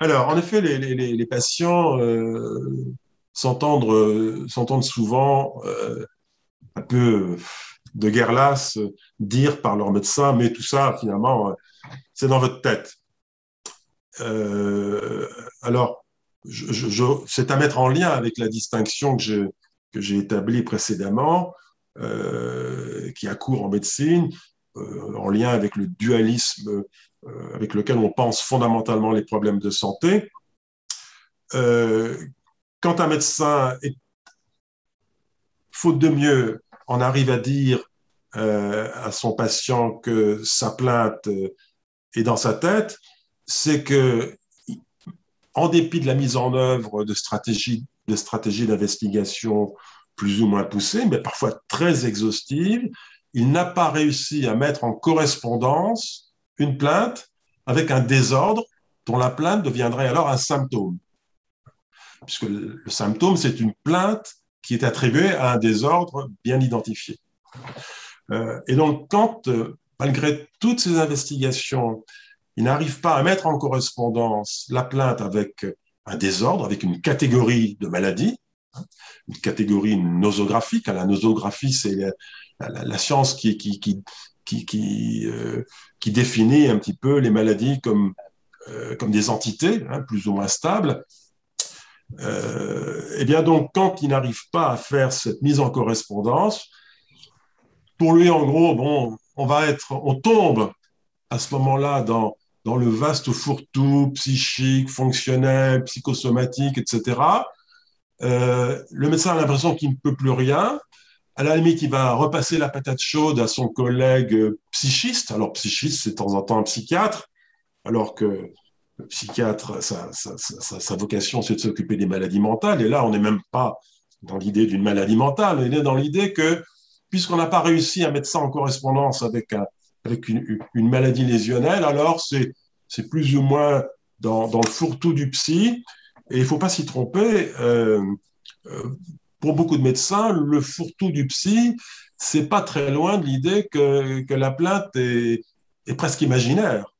Alors, en effet, les patients s'entendent souvent un peu de guerre lasse dire par leur médecin, mais tout ça, finalement, c'est dans votre tête. Euh, alors, c'est à mettre en lien avec la distinction que j'ai établie précédemment, qui a cours en médecine, en lien avec le dualisme avec lequel on pense fondamentalement les problèmes de santé. Euh, Quand un médecin, faute de mieux, en arrive à dire à son patient que sa plainte est dans sa tête, c'est que, en dépit de la mise en œuvre de stratégies d'investigation plus ou moins poussées, mais parfois très exhaustives, il n'a pas réussi à mettre en correspondance une plainte avec un désordre dont la plainte deviendrait alors un symptôme. Puisque le symptôme, c'est une plainte qui est attribuée à un désordre bien identifié. Et donc, quand, malgré toutes ces investigations, il n'arrive pas à mettre en correspondance la plainte avec un désordre, avec une catégorie de maladie, une catégorie nosographique. La nosographie, c'est la science qui définit un petit peu les maladies comme des entités, plus ou moins stables. Et bien donc, quand il n'arrive pas à faire cette mise en correspondance, pour lui, en gros, bon, on tombe à ce moment-là dans le vaste fourre-tout psychique, fonctionnel, psychosomatique, etc. Le médecin a l'impression qu'il ne peut plus rien. À la limite, il va repasser la patate chaude à son collègue psychiste. Alors, psychiste, c'est de temps en temps un psychiatre, alors que le psychiatre, sa vocation, c'est de s'occuper des maladies mentales. Et là, on n'est même pas dans l'idée d'une maladie mentale, on est dans l'idée que, puisqu'on n'a pas réussi à mettre ça en correspondance avec une maladie lésionnelle, alors c'est plus ou moins dans le fourre-tout du psy. Et il ne faut pas s'y tromper. Pour beaucoup de médecins, le fourre-tout du psy, c'est pas très loin de l'idée que la plainte est presque imaginaire.